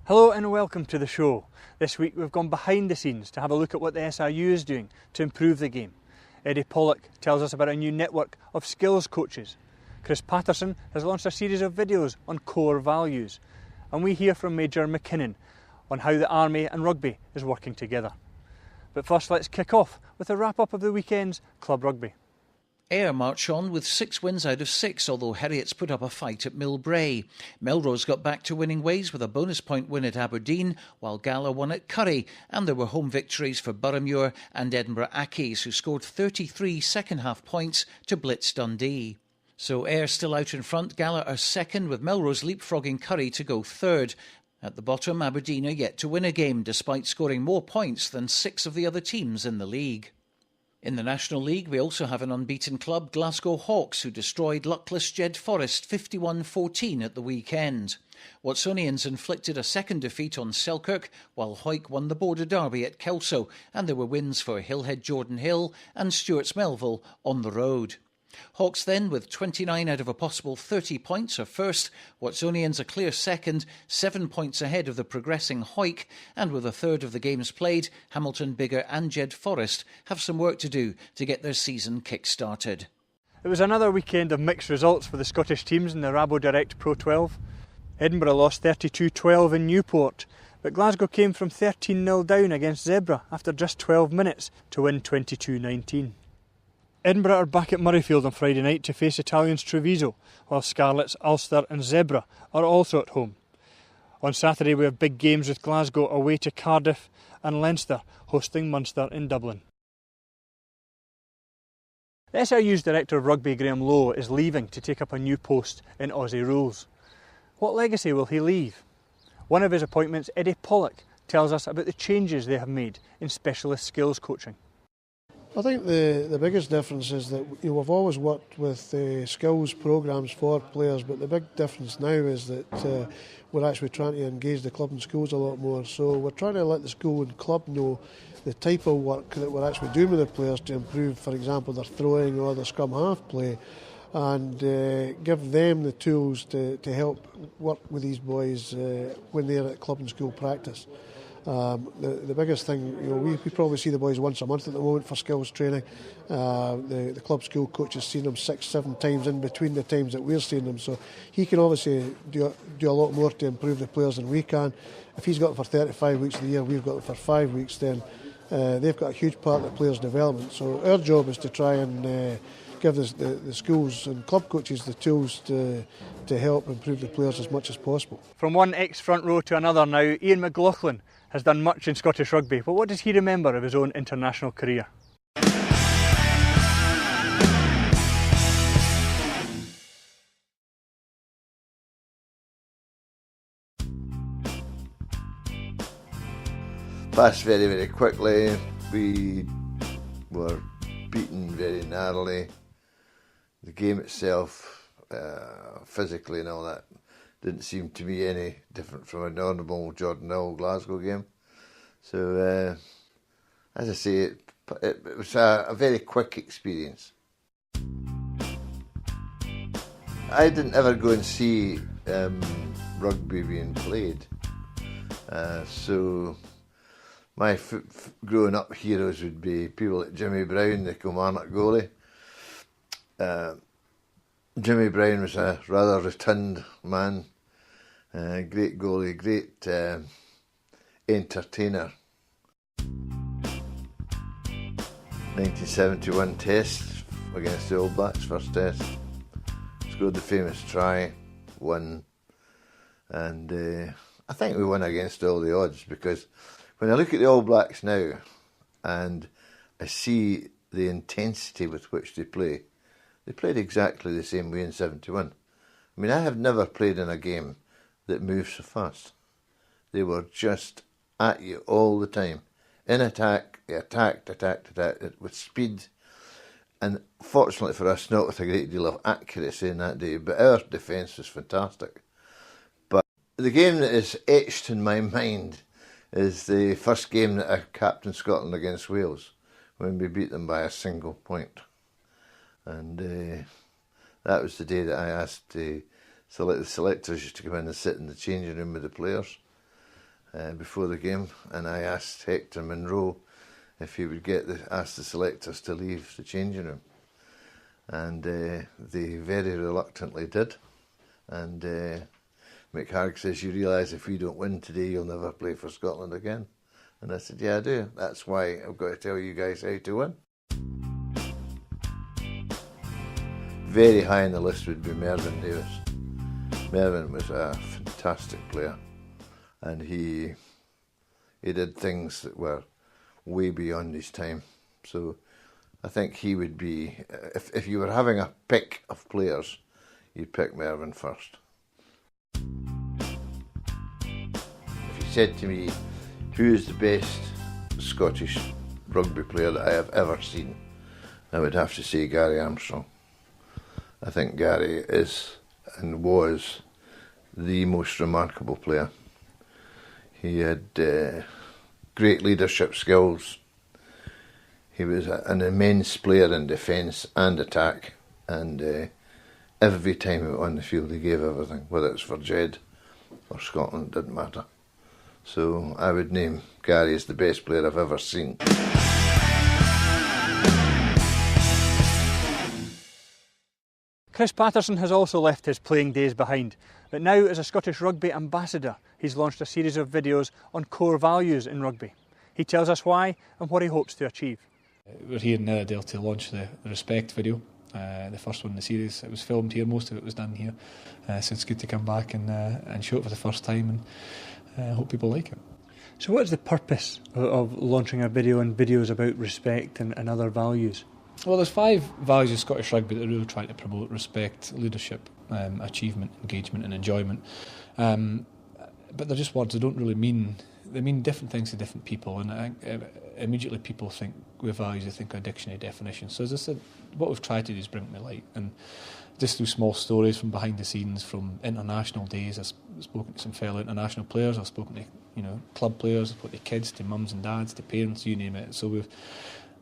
Hello and welcome to the show. This week we've gone behind the scenes to have a look at what the SRU is doing to improve the game. Eddie Pollock tells us about a new network of skills coaches. Chris Paterson has launched a series of videos on core values. And we hear from Major McKinnon on how the Army and rugby is working together. But first let's kick off with a wrap-up of the weekend's club rugby. Ayr march on with 6 wins out of 6, although Heriots put up a fight at Millbrae. Melrose got back to winning ways with a bonus point win at Aberdeen, while Gala won at Curry, and there were home victories for Boroughmuir and Edinburgh Accies, who scored 33 second-half points to blitz Dundee. So Ayr still out in front, Gala are second, with Melrose leapfrogging Curry to go third. At the bottom, Aberdeen are yet to win a game, despite scoring more points than 6 of the other teams in the league. In the National League, we also have an unbeaten club, Glasgow Hawks, who destroyed luckless Jed Forest 51-14 at the weekend. WATSONIANS inflicted a second defeat on Selkirk, while HAWICK won the Border Derby at KELSO, and there were wins for Hillhead Jordan Hill and Stewart's Melville on the road. Hawks then, with 29 out of a possible 30 points, are first. WATSONIANS a clear second, 7 points ahead of the progressing HAWICK, and with a third of the games played, Hamilton, Biggar and Jed Forest have some work to do to get their season kick-started. It was another weekend of mixed results for the Scottish teams in the Rabo Direct Pro 12. Edinburgh lost 32-12 in Newport, but Glasgow came from 13-0 down against Zebra after just 12 minutes to win 22-19. Edinburgh are back at Murrayfield on Friday night to face Italians Treviso, while Scarlets, Ulster and Zebra are also at home. On Saturday we have big games with Glasgow away to Cardiff and Leinster hosting Munster in Dublin. The SRU's Director of Rugby, Graham Lowe, is leaving to take up a new post in Aussie rules. What legacy will he leave? One of his appointments, Eddie Pollock, tells us about the changes they have made in specialist skills coaching. I think the biggest difference is that we've always worked with skills programmes for players, but the big difference now is that we're actually trying to engage the club and schools a lot more. So we're trying to let the school and club know the type of work that we're actually doing with the players to improve, for example, their throwing or their scrum half play, and give them the tools to help work with these boys when they're at club and school practice. The biggest thing, we probably see the boys once a month at the moment for skills training. The club school coach has seen them 6-7 times in between the times that we're seeing them, so he can obviously do a lot more to improve the players than we can. If he's got them for 35 weeks of the year, we've got them for 5 weeks, then they've got a huge part of the players' development. So our job is to try and give the schools and club coaches the tools to help improve the players as much as possible. From one ex-front row to another now, Ian McLauchlan has done much in Scottish rugby, but what does he remember of his own international career? Passed very, very quickly. We were beaten very narrowly. The game itself, physically and all that, didn't seem to be any different from a normal Jordan Hill Glasgow game. So, as I say, it was a very quick experience. I didn't ever go and see rugby being played. So my growing up heroes would be people like Jimmy Brown, the Kilmarnock goalie. Jimmy Brown was a rather rotund man. Great goalie, great entertainer. 1971 test against the All Blacks, first test. Scored the famous try, won. And I think we won against all the odds, because when I look at the All Blacks now and I see the intensity with which they played exactly the same way in 71. I mean, I have never played in a game that moves so fast. They were just at you all the time. In attack, they attacked with speed. And fortunately for us, not with a great deal of accuracy in that day, but our defence was fantastic. But the game that is etched in my mind is the first game that I captained Scotland against Wales, when we beat them by a single point. And that was the day that I asked the selectors to come in and sit in the changing room with the players. before the game, and I asked Hector Munro if he would ask the selectors to leave the changing room, and they very reluctantly did. And HAWICK says, "You realise if we don't win today, you'll never play for Scotland again?" And I said, "Yeah, I do. That's why I've got to tell you guys how to win." Very high on the list would be Mervyn Davis. Mervyn was a fantastic player, and he did things that were way beyond his time. So I think he would be, if you were having a pick of players, you'd pick Mervyn first. If you said to me, who is the best Scottish rugby player that I have ever seen, I would have to say Gary Armstrong. I think Gary is and was the most remarkable player. He had great leadership skills. He was an immense player in defence and attack, and every time he went on the field he gave everything, whether it's for Jed or Scotland, it didn't matter. So I would name Gary as the best player I've ever seen. Chris Paterson has also left his playing days behind, but now as a Scottish Rugby ambassador, he's launched a series of videos on core values in rugby. He tells us why and what he hopes to achieve. We're here in Nidderdale to launch the Respect video, the first one in the series. It was filmed here, most of it was done here, so it's good to come back and show it for the first time, and I hope people like it. So what is the purpose of launching a video and videos about respect and other values? Well, there's 5 values of Scottish Rugby that are really trying to promote respect, leadership, achievement, engagement and enjoyment. But they're just words. They don't really mean... They mean different things to different people, and I think immediately people think with values, they think of dictionary definitions. So as I said, what we've tried to do is bring it to light, and just through small stories from behind the scenes, from international days. I've spoken to some fellow international players. I've spoken to club players. I've spoken to kids, to mums and dads, to parents, you name it. So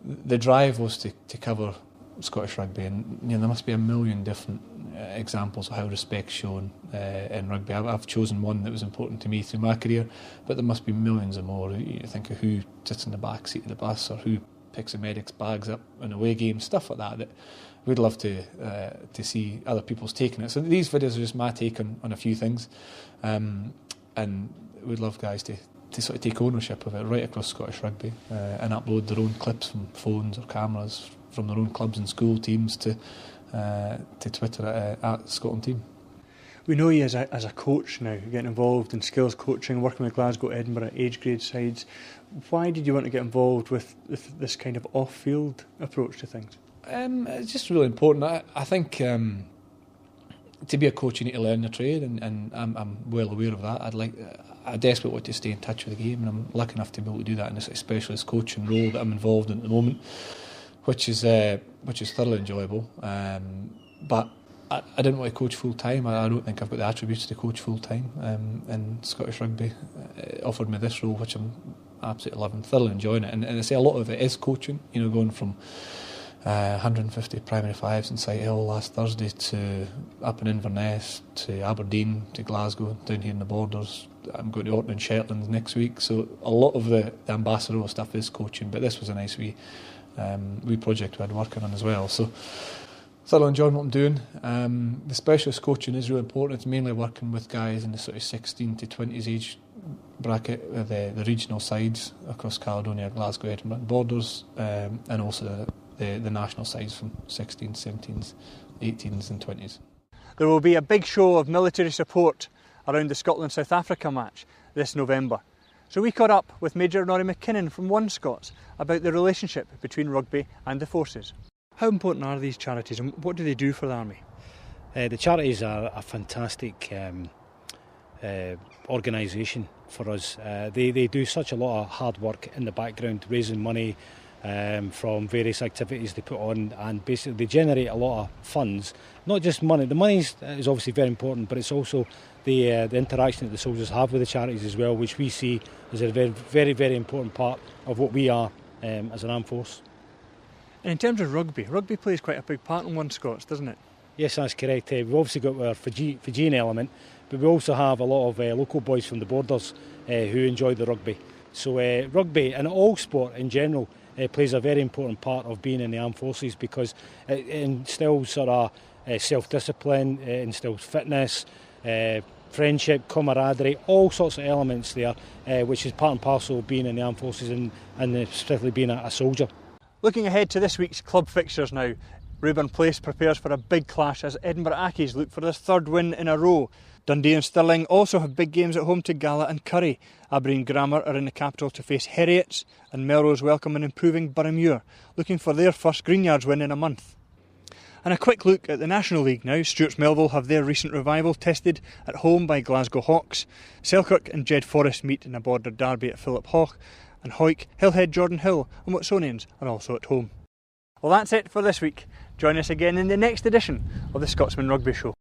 the drive was to cover Scottish rugby, and there must be a million different examples of how respect's shown in rugby. I've chosen one that was important to me through my career, but there must be millions of more. You think of who sits in the back seat of the bus, or who picks a medic's bags up in away games, stuff like that we'd love to see other people's take on it. So these videos are just my take on a few things, and we'd love guys to sort of take ownership of it right across Scottish rugby, and upload their own clips from phones or cameras from their own clubs and school teams to Twitter at Scotland Team. We know you as a coach now, getting involved in skills coaching, working with Glasgow, Edinburgh, age grade sides. Why did you want to get involved with this kind of off-field approach to things? It's just really important. I think to be a coach you need to learn the trade, and I'm well aware of that. I desperately want to stay in touch with the game, and I'm lucky enough to be able to do that in this specialist coaching role that I'm involved in at the moment, which is thoroughly enjoyable. But I didn't want to coach full time. I don't think I've got the attributes to coach full time. And Scottish Rugby offered me this role, which I'm absolutely loving, thoroughly enjoying it. And I say a lot of it is coaching. Going from 150 primary fives in Sighthill last Thursday to up in Inverness to Aberdeen to Glasgow, down here in the Borders. I'm going to Orton and Shetland next week. So a lot of the ambassadorial stuff is coaching, but this was a nice wee project we had working on as well. So thoroughly enjoying what I'm doing. The specialist coaching is really important. It's mainly working with guys in the sort of 16 to 20s age bracket, the regional sides across Caledonia, Glasgow, Edinburgh and Borders, and also the national sides from 16s, 17s, 18s and 20s. There will be a big show of military support around the Scotland-South Africa match this November. So we caught up with Major Norrie McKinnon from One Scots about the relationship between rugby and the forces. How important are these charities, and what do they do for the Army? The charities are a fantastic organisation for us. They do such a lot of hard work in the background, raising money from various activities they put on, and basically they generate a lot of funds. Not just money. The money is obviously very important, but it's also the interaction that the soldiers have with the charities as well, which we see as a very, very, very important part of what we are as an armed force. And in terms of rugby plays quite a big part in One Scots, doesn't it? Yes, that's correct. We've obviously got our Fijian element, but we also have a lot of local boys from the borders who enjoy the rugby. So rugby and all sport in general plays a very important part of being in the armed forces, because it instills sort of self-discipline, it instills fitness, friendship, camaraderie, all sorts of elements there, which is part and parcel of being in the armed forces and particularly being a soldier. Looking ahead to this week's club fixtures now, Rayburn Place prepares for a big clash as Edinburgh Accies look for their third win in a row. Dundee and Stirling also have big games at home to Gala and Curry. Aberdeen Grammar are in the capital to face Heriots, and Melrose welcome an improving Boroughmuir, looking for their first Greenyards win in a month. And a quick look at the National League now. Stewart's Melville have their recent revival tested at home by Glasgow Hawks. Selkirk and Jed Forest meet in a border derby at Philip Hawke, and HAWICK, Hillhead, Jordan Hill and WATSONIANS are also at home. Well, that's it for this week. Join us again in the next edition of the Scotsman Rugby Show.